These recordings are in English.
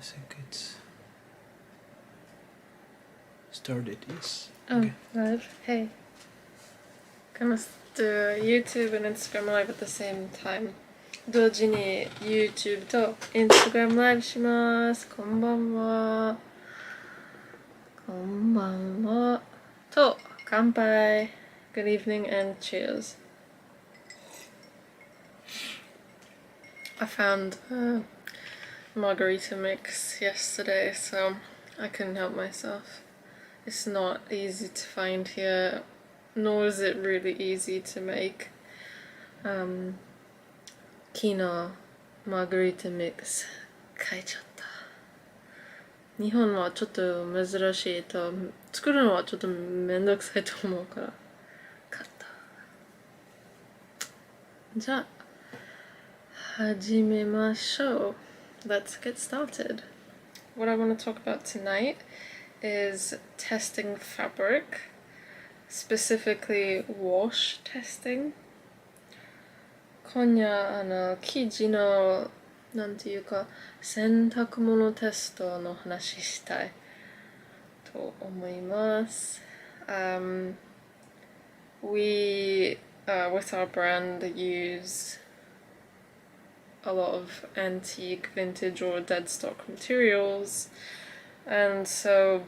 think it's started, yes. Oh, Okay. live. Hey. Gonna do YouTube and Instagram live at the same time. 同時に YouTube と Instagram ライブします。こんばんは。こんばんは。と、乾杯。Good evening and cheers. I found a margarita mix yesterday, so I couldn't help myself. It's not easy to find here, nor is it really easy to make. 昨日マーガリータミックス買えちゃった。日本はちょっと珍しいと作るのはちょっとめんどくさいと思うから買った。じゃあ始めましょう。Let's get started. What I want to talk about tonight is testing fabric, specifically wash testing. 今夜生地のなんていうか洗濯物テストの話したいと思います。We with our brand use a lot of antique, vintage or deadstock materials, and so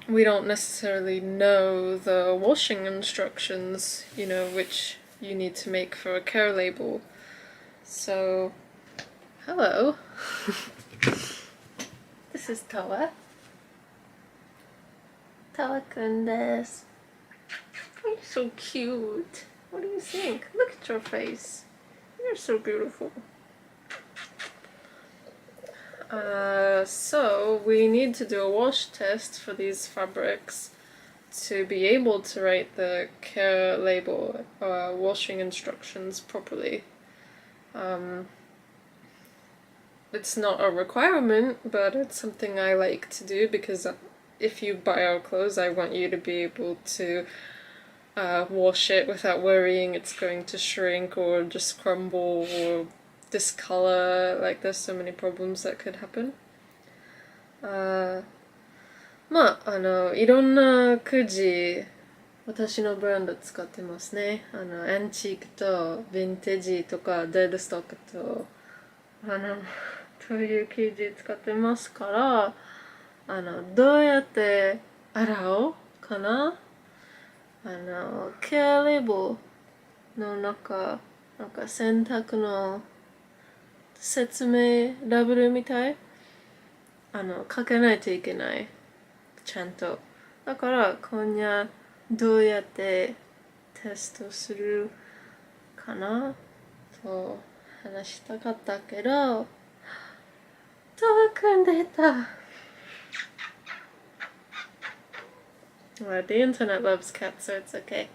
we don't necessarily know the washing instructions, you know, which you need to make for a care label. So, hello. This is Tawa. Tawa-kun desu. You're so cute. What do you think? Look at your face. You're so beautiful. So we need to do a wash test for these fabrics to be able to write the care label, washing instructions properly. It's not a requirement, but it's something I like to do because if you buy our clothes, I want you to be able to wash it without worrying it's going to shrink or just crumble or discolor. Like, there's so many problems that could happen. いろんな生地私のブランド使ってますね。アンチークとヴィンテージとかデッドストックとという生地使ってますからどうやって洗おうかな。ケアレーベルの中なんか洗濯の説明ラベルみたい書けないといけない。ちゃんと。だから今夜どうやってテストするかなと話したかったけど、遠くんでた。Well, the internet loves cats, so it's okay.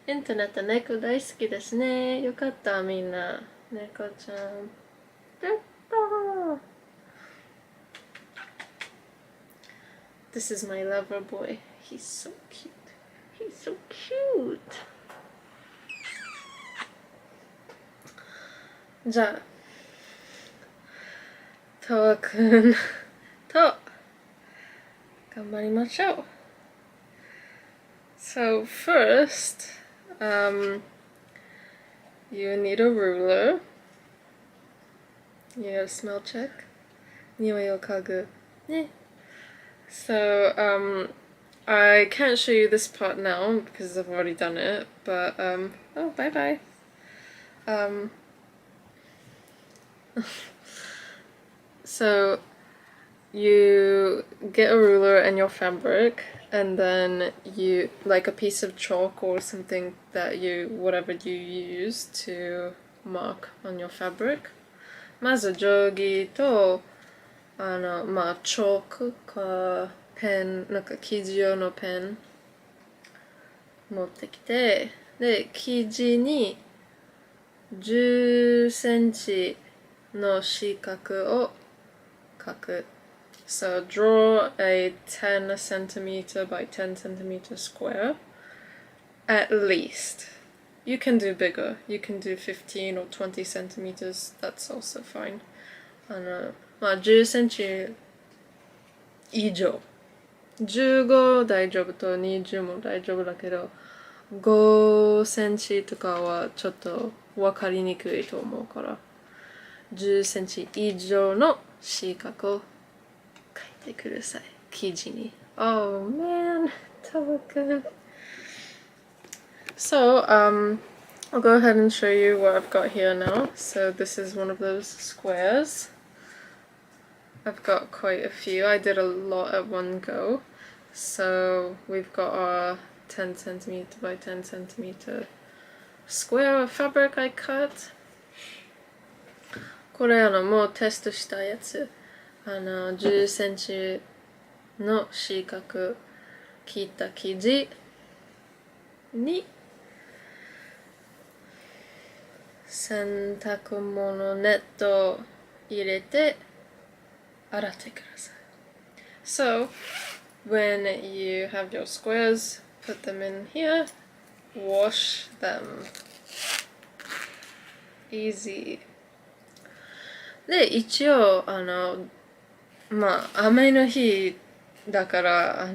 インターネット猫大好きですね。よかったみんな。猫ちゃん。出た。This is my lover boy. He's so cute. He's so cute. じゃあ、タワくんと頑張りましょう。So first, you need a ruler. You need a smell check. 匂いを嗅ぐ。ね。So, I can't show you this part now because I've already done it, but, oh, bye-bye. So, you get a ruler and your fabric, and then you, like a piece of chalk or something that whatever you use to mark on your fabric. まず定規とチョークかペン、なんか生地用のペン持ってきて、で、生地に10センチの四角を描く。So draw a 10 centimeter by 10 centimeter square, at least. You can do bigger. You can do 15 or 20 centimeters. That's also fine. 10センチ以上。15大丈夫と20も大丈夫だけど、5センチとかはちょっとわかりにくいと思うから、10センチ以上の四角を書いてください。生地に。Oh man, Toka. So, I'll go ahead and show you what I've got here now. So this is one of those squares. I've got quite a few. I did a lot at one go. So we've got our 10 centimeter by 10 centimeter square of fabric I cut. これもうテストしたやつ。10センチの四角切った生地に洗濯物ネットを入れて洗ってください。So, when you have your squares, put them in here, wash them. Easy. で、一応、雨の日だから、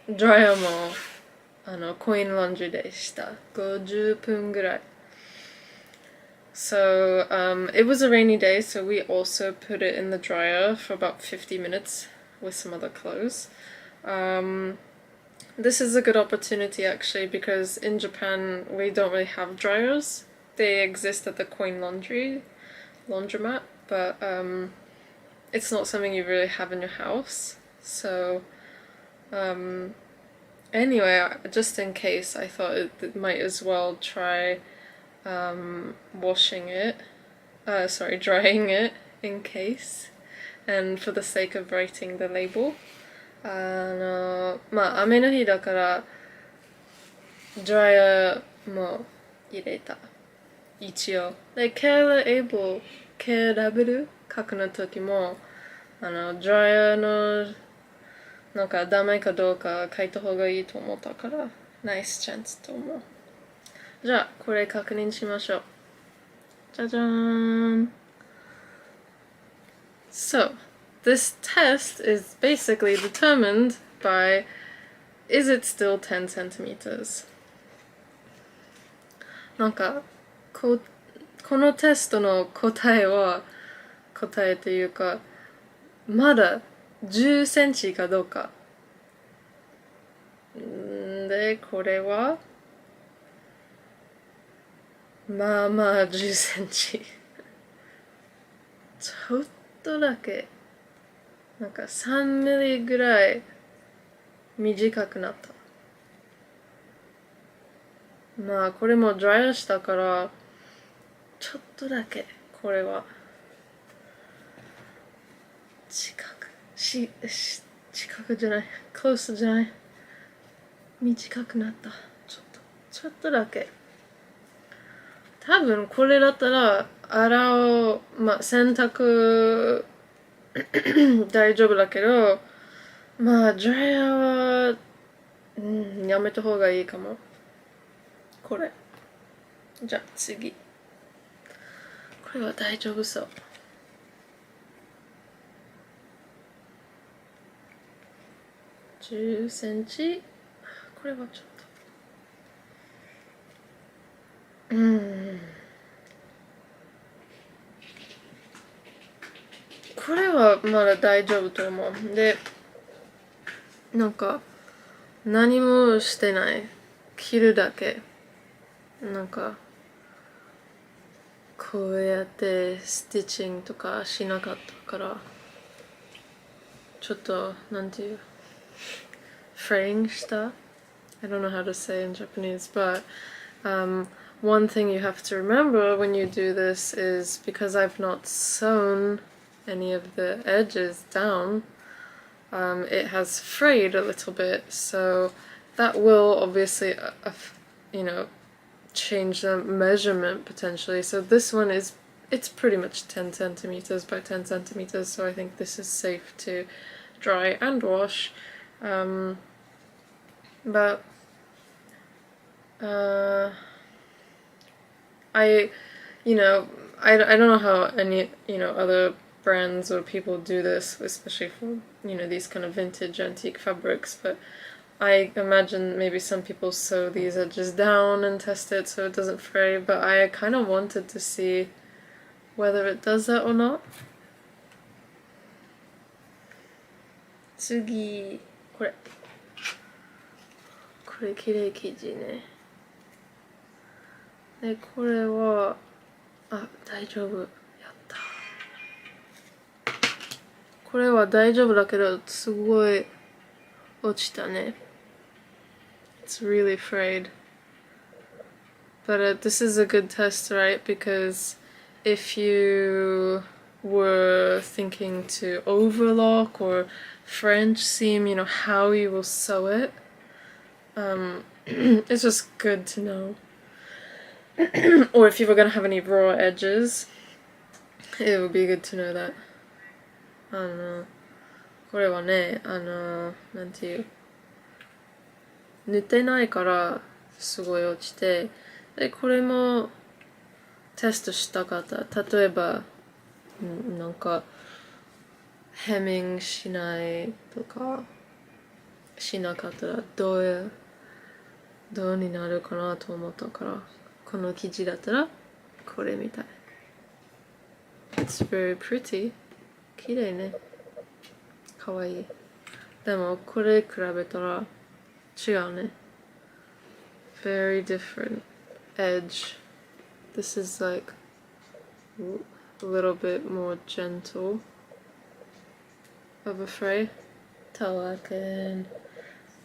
ドライヤーも、コインランドリーでした。50分ぐらい。So, it was a rainy day, so we also put it in the dryer for about 50 minutes with some other clothes. This is a good opportunity actually because in Japan we don't really have dryers. They exist at the coin laundromat, but it's not something you really have in your house. So anyway, just in case, I thought it might as well try drying it in case, and for the sake of writing the label. 雨の日だからドライヤーも入れた。一応。で、ケアラベル書くの時も、ドライヤーのなんかダメかどうか書いた方がいいと思ったから、ナイスチャンスと思う。じゃあ、これ確認しましょう。じゃじゃーん。So, this test is basically determined by, is it still 10 centimeters? なんか、このテストの答えというか、まだ10センチかどうか。で、これはまあまあ10センチ。ちょっとだけ。なんか3ミリぐらい短くなった。まあこれもドライヤーしたからちょっとだけこれは近くじゃない、クロスじゃない、短くなった。ちょっとだけ。多分これだったら洗洗濯大丈夫だけど、ドライヤーは、やめた方がいいかも。これ。じゃあ次。これは大丈夫そう。10センチ。これはちょっと。これはまだ大丈夫と思う。で、なんか、何もしてない。切るだけ。なんか、こうやってスティッチングとかしなかったから、ちょっと、なんていう、フレインした？ I don't know how to say in Japanese, but one thing you have to remember when you do this is because I've not sewn any of the edges down, it has frayed a little bit, so that will obviously, change the measurement potentially. So this one it's pretty much 10 centimeters by 10 centimeters, so I think this is safe to dry and wash. But I don't know how any other brands or people do this, especially for, these kind of vintage antique fabrics, but I imagine maybe some people sew these edges down and test it so it doesn't fray, but I kind of wanted to see whether it does that or not. 次、これ綺麗生地ね。で、これは、大丈夫。やった。これは大丈夫だけど、すごい落ちたね。It's really frayed. But this is a good test, right? Because if you were thinking to overlock or French seam, how you will sew it, it's just good to know. Or if you were going to have any raw edges, it would be good to know that. これはね、なんていう、塗ってないからすごい落ちて、で、これもテストしたかった。例えば、なんか、ヘミングしないとか、しなかったらどうになるかなと思ったから、この生地だったらこれみたい。It's very pretty. 綺麗ね。かわいい。でもこれ比べたら違うね。Very different edge. This is like a little bit more gentle of a fray. Talakin.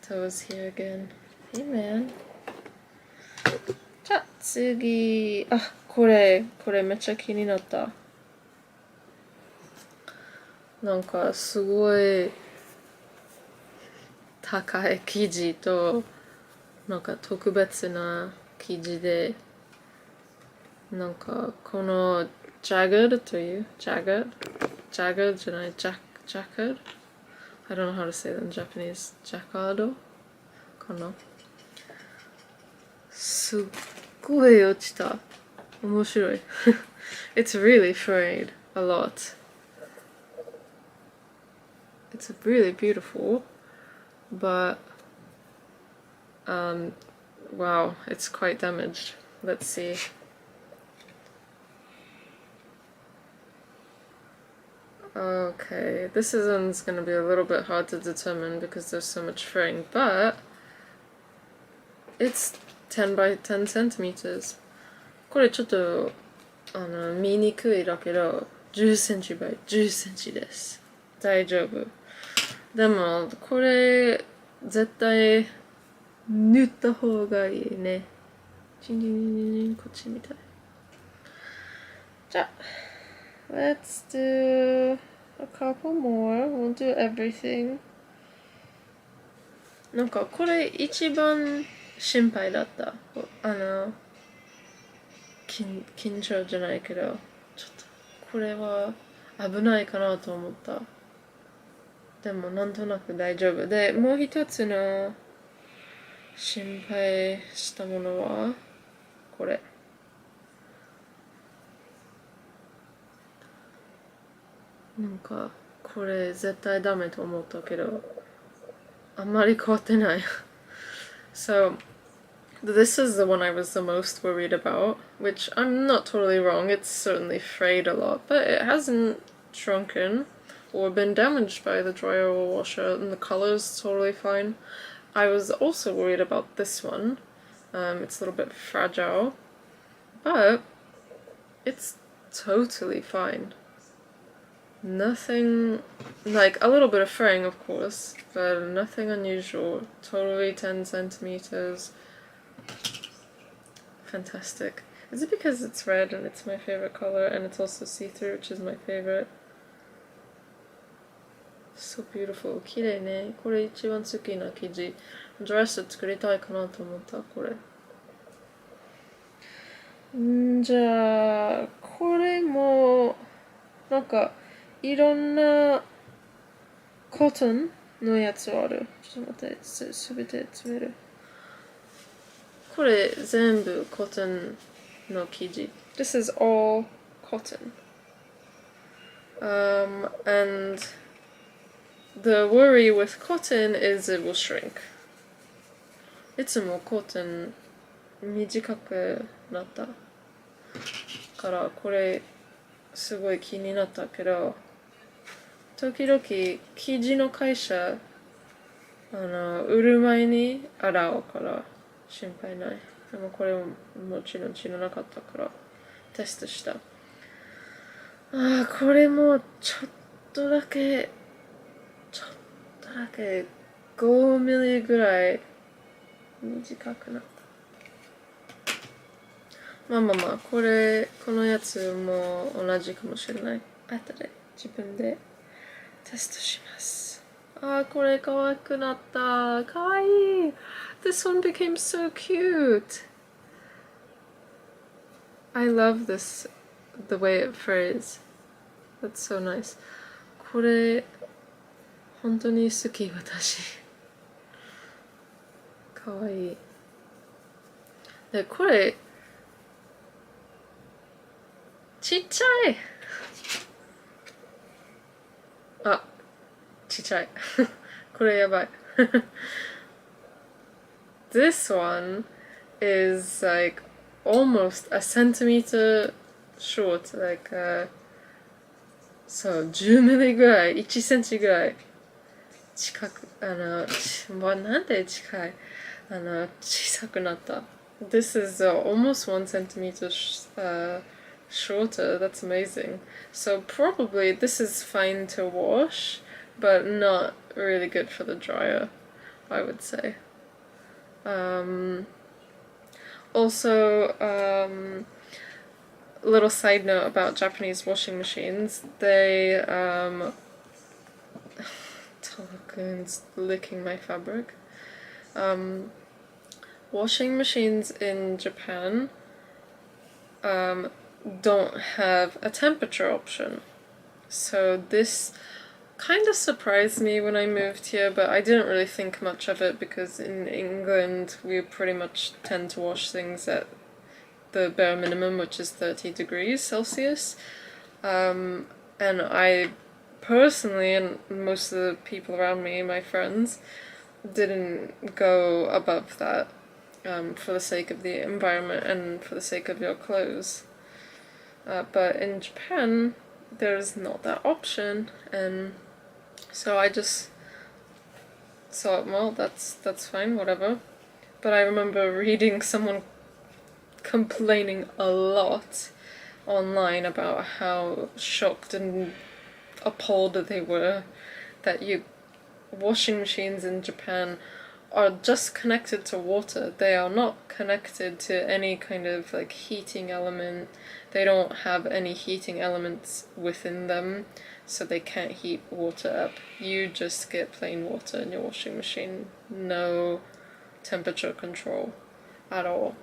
Toes here again. Hey man. じゃあ次。これめっちゃ気になった。なんかすごい高い生地となんか特別な生地でなんかこのjaggedというjaggedじゃない jagged I don't know how to say that in Japanese ジャカードかなすっごい落ちた面白いIt's really frayed a lot It's really beautiful but wow, it's quite damaged. Let's see. Okay, this one's going to be a little bit hard to determine because there's so much fraying, but it's 10 by 10 centimeters. これちょっと見にくいだけど10センチ by 10センチです。大丈夫。でもこれ絶対塗った方がいいね。こっちみたい。じゃあ、let's do a couple more. We'll do everything. なんかこれ一番心配だった。緊張じゃないけど、ちょっとこれは危ないかなと思った。でもなんとなく大丈夫で、もう一つの心配したものはこれ。なんかこれ絶対ダメと思ったけど、あんまり変わってない。So this is the one I was the most worried about, which I'm not totally wrong. It's certainly frayed a lot, but it hasn't shrunken or been damaged by the dryer or washer, and the color's totally fine. I was also worried about this one. It's a little bit fragile, but it's totally fine. Nothing, like a little bit of fraying of course, but nothing unusual. Totally 10 centimeters. Fantastic. Is it because it's red and it's my favorite color and it's also see-through, which is my favorite? So beautiful. 綺麗ね。これ一番好きな生地。ドレス作りたいかなと思った、これ。じゃあ、これも、なんか、いろんなコトンのやつある。ちょっと待って、すべて詰める。これ全部コトンの生地。This is all cotton. And the worry with cotton is it will shrink. いつもコットン短くなったからこれすごい気になったけど、時々生地の会社売る前に洗うから心配ない。でもこれもちろん知らなかったからテストした。これもちょっとだけ5ミリぐらい短くなった。まあこのやつも同じかもしれない。後で自分でテストします。これ可愛くなった。可愛い。This one became so cute. I love this, the way it frays. That's so nice. これ本当に好き、私。かわいい。で、これちっちゃい。ちっちゃい。これやばい。This one is like almost a centimeter short, likeそう、10ミリぐらい、1センチぐらい近く、なんで近い小さくなった。This is almost 1 centimeter shorter. That's amazing. So probably this is fine to wash, but not really good for the dryer, I would say. Also, little side note about Japanese washing machines. They Talakun's licking my fabric. Washing machines in Japan don't have a temperature option. So this kind of surprised me when I moved here, but I didn't really think much of it because in England we pretty much tend to wash things at the bare minimum, which is 30 degrees Celsius. And I personally, and most of the people around me, my friends, didn't go above that for the sake of the environment and for the sake of your clothes. But in Japan, there's not that option, and so I just thought, well, that's fine, whatever. But I remember reading someone complaining a lot online about how shocked and appalled they were that washing machines in Japan are just connected to water. They are not connected to any kind of like heating element. They don't have any heating elements within them, so they can't heat water up. You just get plain water in your washing machine. No temperature control at all.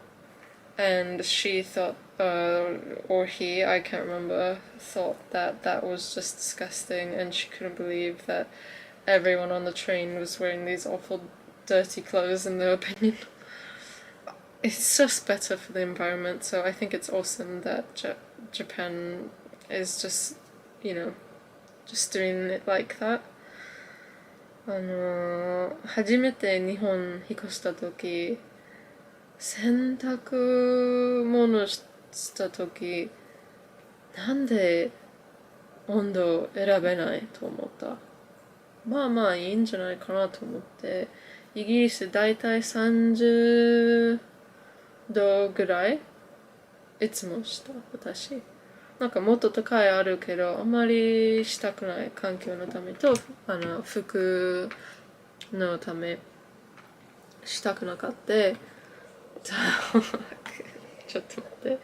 And she thought, or he, I can't remember, thought that was just disgusting, and she couldn't believe that everyone on the train was wearing these awful dirty clothes in their opinion. It's just better for the environment, so I think it's awesome that Japan is just, just doing it like that. 初めて日本引っ越した時、洗濯物した時、なんで温度選べないと思った。まあいいんじゃないかなと思って、イギリスだいたい30度ぐらいいつもした、私。なんかもっと高いあるけど、あまりしたくない、環境のためと服のためしたくなかった。ちょっと待って。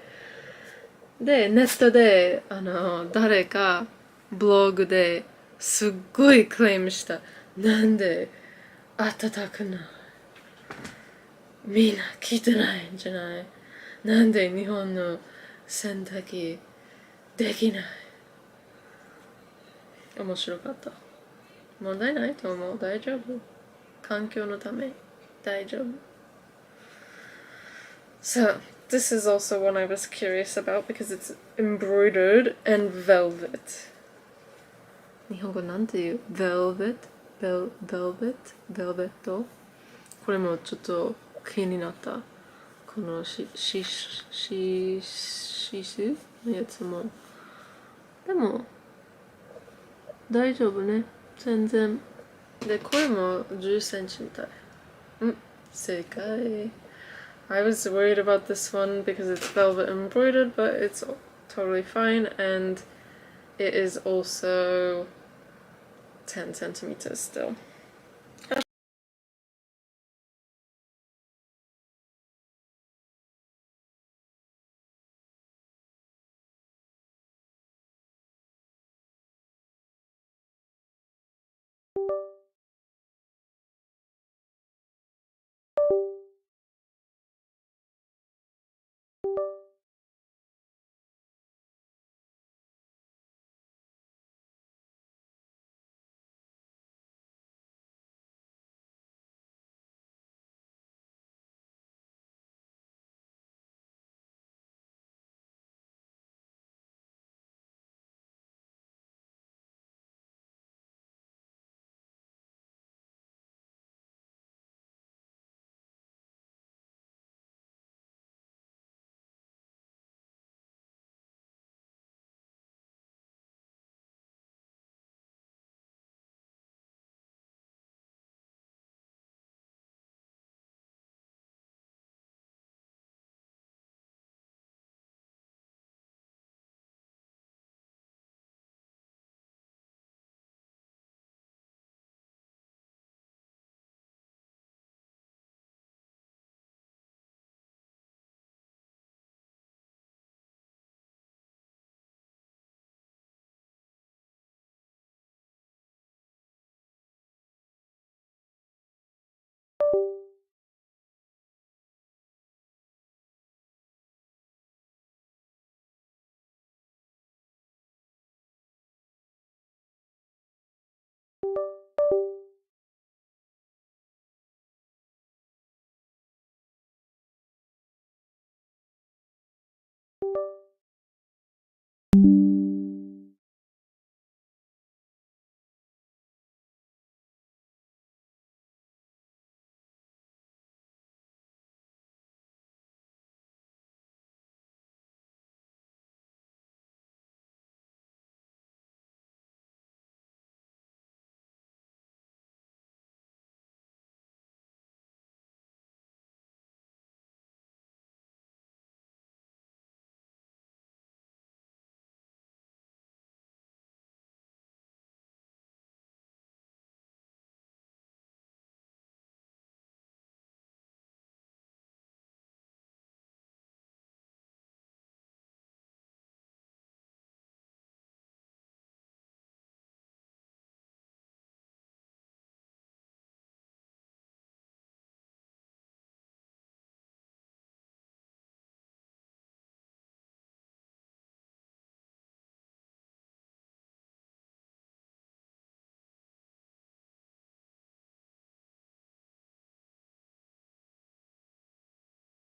で、ネットで誰かブログですっごいクレームした。なんで暖かない、みんな聞いてないんじゃない、なんで日本の洗濯機できない。面白かった。問題ないと思う。大丈夫。環境のため大丈夫。So, this is also one I was curious about because it's embroidered and velvet. 日本語なんていう velvet これもちょっと気になった。このシスのやつも。でも、大丈夫ね。全然。で、これも10センチみたい。正解。I was worried about this one because it's velvet embroidered, but it's totally fine, and it is also 10 centimeters still.